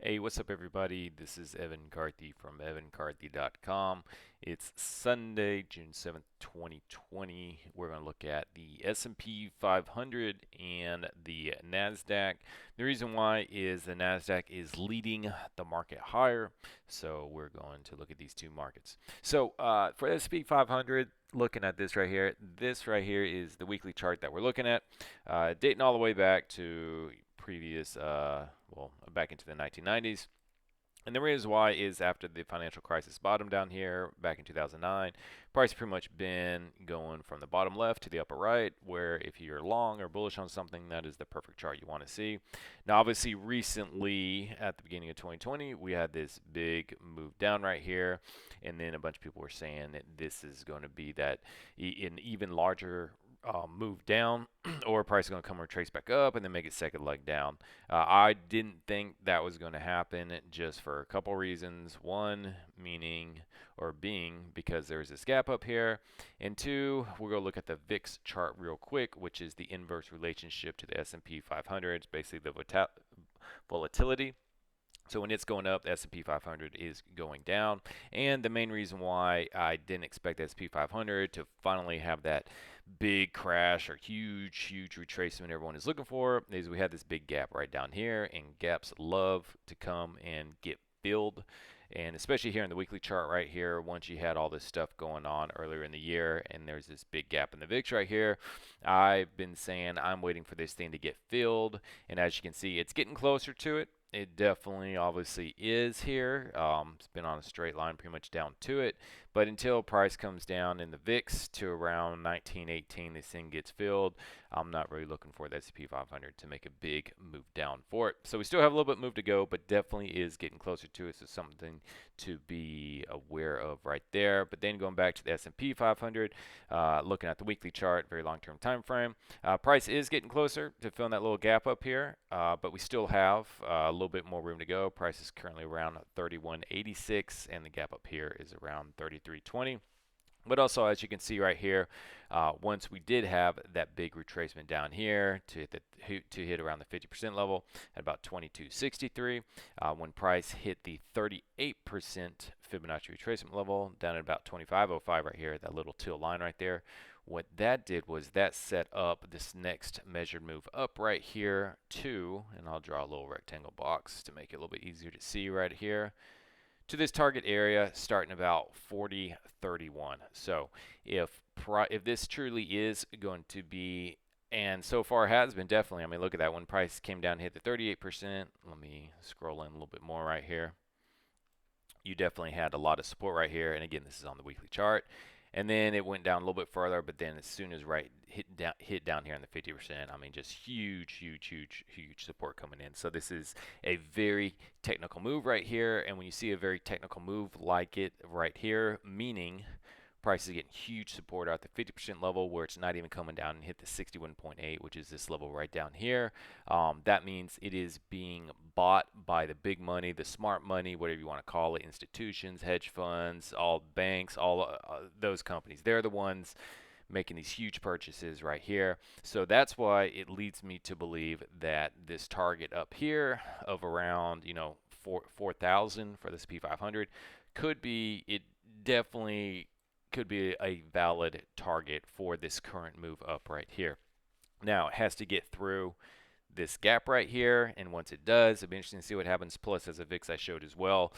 Hey, what's up, everybody? This is Evan Carthy from evancarthy.com. It's Sunday, June 7th, 2020. We're going to look at the S&P 500 and the Nasdaq. The reason why is the Nasdaq is leading the market higher, so we're going to look at these two markets. So for S&P 500, looking at this right here is the weekly chart that we're looking at, dating all the way back to previous, back into the 1990s. And the reason why is after the financial crisis bottom down here back in 2009, price pretty much been going from the bottom left to the upper right, where if you're long or bullish on something, that is the perfect chart you want to see. Now, obviously, recently at the beginning of 2020, we had this big move down right here, and then a bunch of people were saying that this is going to be that an even larger move down, or price is going to come retrace back up and then make its second leg down. I didn't think that was going to happen just for a couple reasons. One, meaning or being because there's this gap up here, and two, we'll go look at the VIX chart real quick, which is the inverse relationship to the S&P 500. It's basically the volatility. So when it's going up, the S&P 500 is going down. And the main reason why I didn't expect the S&P 500 to finally have that big crash or huge retracement everyone is looking for is we had this big gap right down here, and gaps love to come and get filled. And especially here in the weekly chart right here, once you had all this stuff going on earlier in the year and there's this big gap in the VIX right here, I've been saying I'm waiting for this thing to get filled. And as you can see, it's getting closer to it. It definitely obviously is here. It's been on a straight line pretty much down to it. But until price comes down in the VIX to around 1918, this thing gets filled. I'm not really looking for the S&P 500 to make a big move down for it. So we still have a little bit move to go, but definitely is getting closer to it. So something to be aware of right there. But then going back to the S&P 500, looking at the weekly chart, very long-term time frame, price is getting closer to filling that little gap up here, but we still have a little bit more room to go. Price is currently around 31.86, and the gap up here is around 33.20. But also, as you can see right here, once we did have that big retracement down here to hit around the 50% level at about 22.63, when price hit the 38% Fibonacci retracement level down at about 25.05 right here, that little teal line right there, what that did was that set up this next measured move up right here to, and I'll draw a little rectangle box to make it a little bit easier to see right here, to this target area starting about 40.31. So if this truly is going to be, and so far has been definitely, I mean, look at that, when price came down and hit the 38%, let me scroll in a little bit more right here, you definitely had a lot of support right here. And again, this is on the weekly chart. And then it went down a little bit further, but then as soon as hit down here in the 50%, I mean, just huge support coming in. So this is a very technical move right here. And when you see a very technical move like it right here, meaning price is getting huge support at the 50% level where it's not even coming down and hit the 61.8, which is this level right down here. That means it is being bought by the big money, the smart money, whatever you want to call it, institutions, hedge funds, all banks, all those companies. They're the ones making these huge purchases right here. So that's why it leads me to believe that this target up here of around 4,000 for the S&P 500 could be, it definitely could be a valid target for this current move up right here. Now it has to get through this gap right here, and once it does, it'll be interesting to see what happens. Plus, as a VIX I showed as well,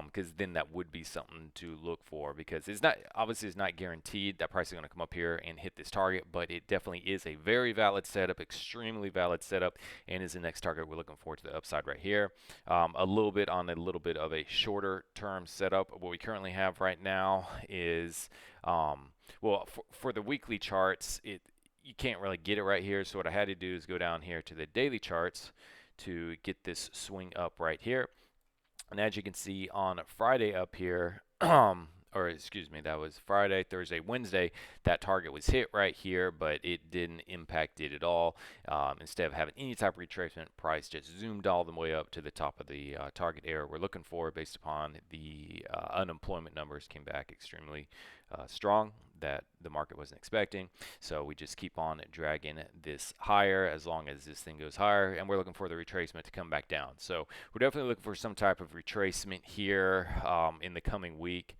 because then that would be something to look for, because it's not, obviously it's not guaranteed that price is going to come up here and hit this target, but it definitely is a very valid setup, extremely valid setup, and is the next target we're looking forward to the upside right here. A little bit of a shorter term setup. What we currently have right now is for the weekly charts, you can't really get it right here. So what I had to do is go down here to the daily charts to get this swing up right here. And as you can see on Friday up here, or excuse me, that was Friday, Thursday, Wednesday. That target was hit right here, but it didn't impact it at all. Instead of having any type of retracement, price just zoomed all the way up to the top of the target area we're looking for based upon the unemployment numbers came back extremely strong that the market wasn't expecting. So we just keep on dragging this higher as long as this thing goes higher, and we're looking for the retracement to come back down. So we're definitely looking for some type of retracement here in the coming week.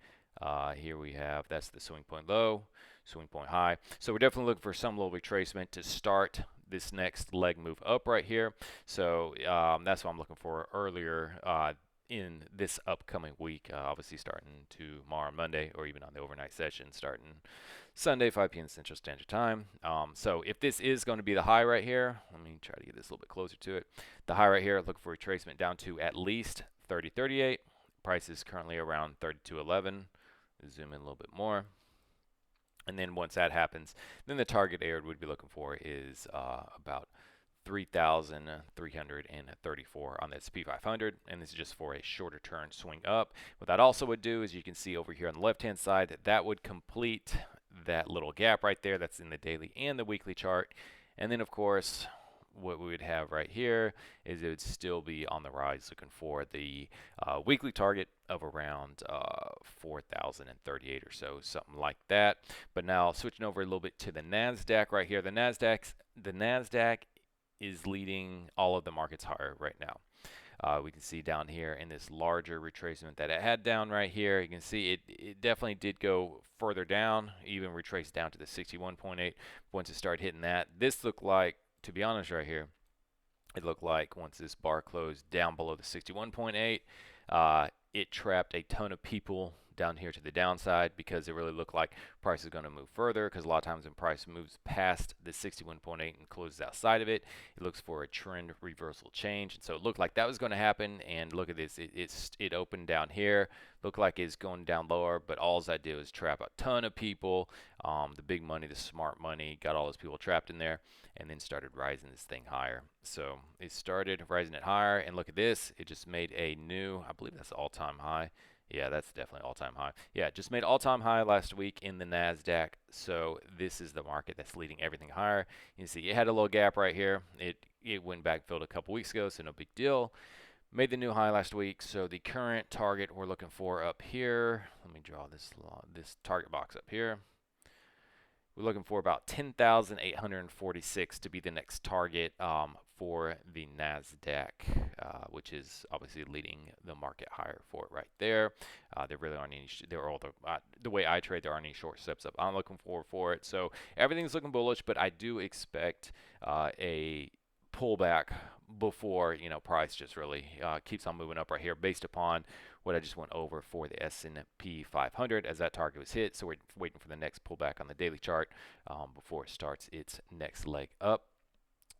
Here we have, that's the swing point low, swing point high. So we're definitely looking for some little retracement to start this next leg move up right here. So that's what I'm looking for earlier in this upcoming week, obviously starting tomorrow, Monday, or even on the overnight session starting Sunday, 5 p.m. Central Standard Time. So if this is going to be the high right here, let me try to get this a little bit closer to it. The high right here, look for retracement down to at least 30.38. Price is currently around 32.11. Zoom in a little bit more. And then once that happens, then the target area we'd be looking for is about 3,334 on the S&P 500, and this is just for a shorter term swing up. What that also would do is you can see over here on the left-hand side that that would complete that little gap right there that's in the daily and the weekly chart. And then, of course, what we would have right here is it would still be on the rise, looking for the weekly target of around 4,038 or so, something like that. But now switching over a little bit to the Nasdaq right here, the Nasdaq is leading all of the markets higher right now. We can see down here in this larger retracement that it had down right here. You can see it definitely did go further down, even retraced down to the 61.8. Once it started hitting that, this looked like, to be honest right here, it looked like once this bar closed down below the 61.8, it trapped a ton of people down here to the downside because it really looked like price is going to move further, because a lot of times when price moves past the 61.8 and closes outside of it, it looks for a trend reversal change. And so it looked like that was going to happen, and look at this, it opened down here, looked like it's going down lower, but all I did was trap a ton of people. The big money, the smart money, got all those people trapped in there, and then started rising this thing higher. So it started rising it higher, and look at this, it just made a new, I believe that's the all-time high. Yeah, that's definitely all-time high. Yeah, just made all-time high last week in the Nasdaq. So this is the market that's leading everything higher. You can see it had a little gap right here. It went back, filled a couple weeks ago, so no big deal. Made the new high last week. So the current target we're looking for up here. Let me draw this target box up here. We're looking for about 10,846 to be the next target for the Nasdaq, which is obviously leading the market higher for it right there. There really aren't any. The way I trade, there aren't any short steps up. I'm looking forward for it. So everything's looking bullish, but I do expect a pullback before price just really keeps on moving up right here based upon what I just went over for the S&P 500 as that target was hit. So we're waiting for the next pullback on the daily chart before it starts its next leg up.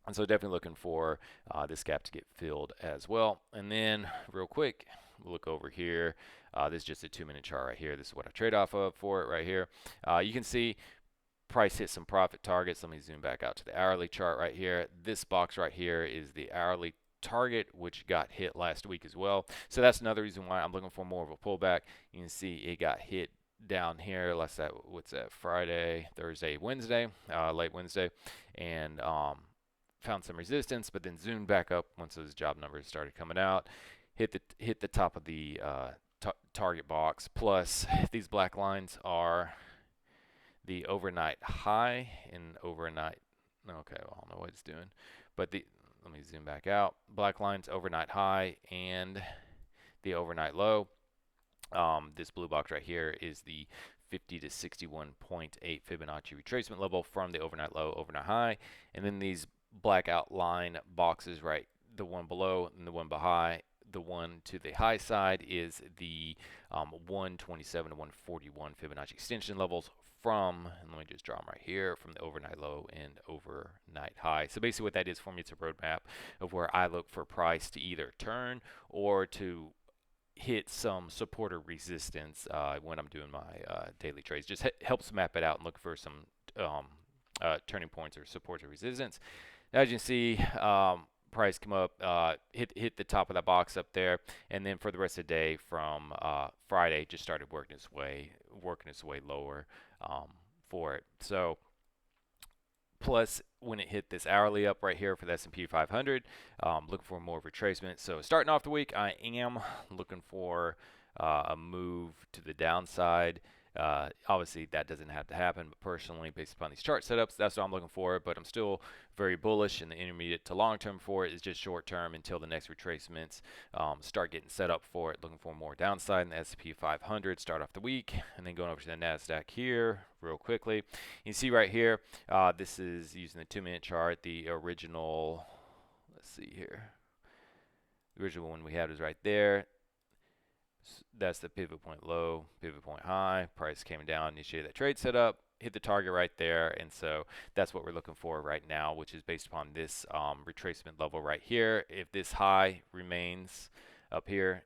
And so definitely looking for this gap to get filled as well. And then real quick, we'll look over here. This is just a 2-minute chart right here. This is what I trade off of for it right here. You can see price hit some profit targets. Let me zoom back out to the hourly chart right here. This box right here is the hourly target, which got hit last week as well. So that's another reason why I'm looking for more of a pullback. You can see it got hit down here. What's that? Friday, Thursday, Wednesday, late Wednesday, and found some resistance, but then zoomed back up once those job numbers started coming out. Hit the top of the target box. Plus, these black lines are the overnight high and overnight. Okay, well, I don't know what it's doing, but let me zoom back out. Black line's overnight high and the overnight low. This blue box right here is the 50 to 61.8 Fibonacci retracement level from the overnight low, overnight high. And then these black outline boxes, right, the one below and the one behind. The one to the high side is the 127 to 141 Fibonacci extension levels from, and let me just draw them right here, from the overnight low and overnight high. So basically what that is for me, it's a roadmap of where I look for price to either turn or to hit some support or resistance when I'm doing my daily trades. Just helps map it out and look for some turning points or support or resistance. Now, as you can see, price come up, hit the top of that box up there, and then for the rest of the day from Friday, just started working its way lower for it. So plus when it hit this hourly up right here for the S&P 500, looking for more retracement. So starting off the week, I am looking for a move to the downside. Obviously, that doesn't have to happen, but personally, based upon these chart setups, that's what I'm looking for. But I'm still very bullish in the intermediate to long term for it. It's just short term until the next retracements start getting set up for it. Looking for more downside in the S&P 500. Start off the week, and then going over to the Nasdaq here real quickly. You see right here, this is using the 2-minute chart. The original, let's see here, the original one we had was right there. That's the pivot point low, pivot point high. Price came down, initiated that trade setup, hit the target right there, and so that's what we're looking for right now, which is based upon this retracement level right here. If this high remains up here,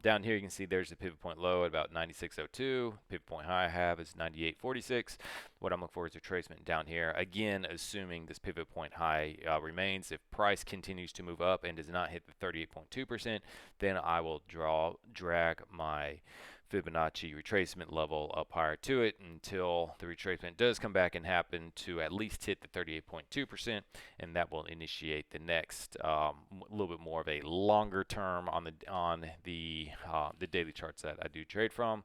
down here you can see there's the pivot point low at about 96.02. Pivot point high I have is 98.46. What I'm looking for is retracement down here. Again, assuming this pivot point high remains. If price continues to move up and does not hit the 38.2%, then I will drag my Fibonacci retracement level up higher to it until the retracement does come back and happen to at least hit the 38.2%, and that will initiate the next little bit more of a longer term on the daily charts that I do trade from.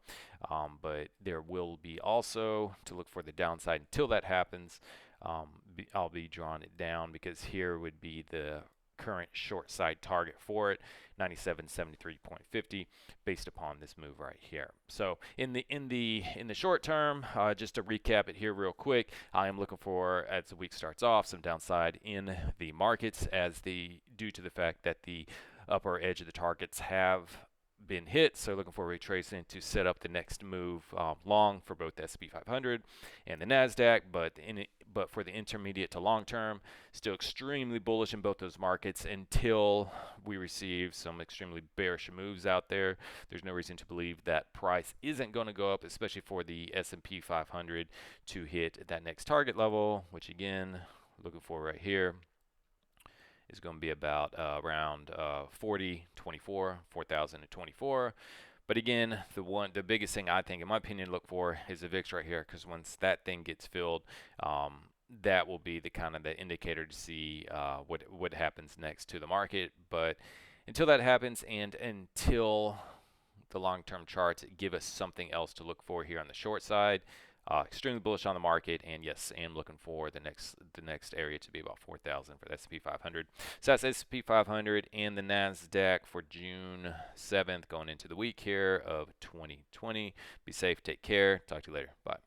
But there will be also to look for the downside until that happens. I'll be drawing it down because here would be the current short side target for it, 97.73.50, based upon this move right here. So in the short term, just to recap it here real quick, I am looking for, as the week starts off, some downside in the markets due to the fact that the upper edge of the targets have been hit. So looking for retracing to set up the next move long for both the S&P 500 and the Nasdaq, but for the intermediate to long term, still extremely bullish in both those markets until we receive some extremely bearish moves out there. There's no reason to believe that price isn't going to go up, especially for the S&P 500 to hit that next target level, which again, looking for right here, is going to be about around 4,024. But again, the biggest thing I think, in my opinion, to look for is the VIX right here, because once that thing gets filled, that will be the kind of the indicator to see what happens next to the market. But until that happens, and until the long-term charts give us something else to look for here on the short side, extremely bullish on the market, and yes, I am looking for the next area to be about 4,000 for the S&P 500. So that's S&P 500 and the Nasdaq for June 7th, going into the week here of 2020. Be safe, take care. Talk to you later. Bye.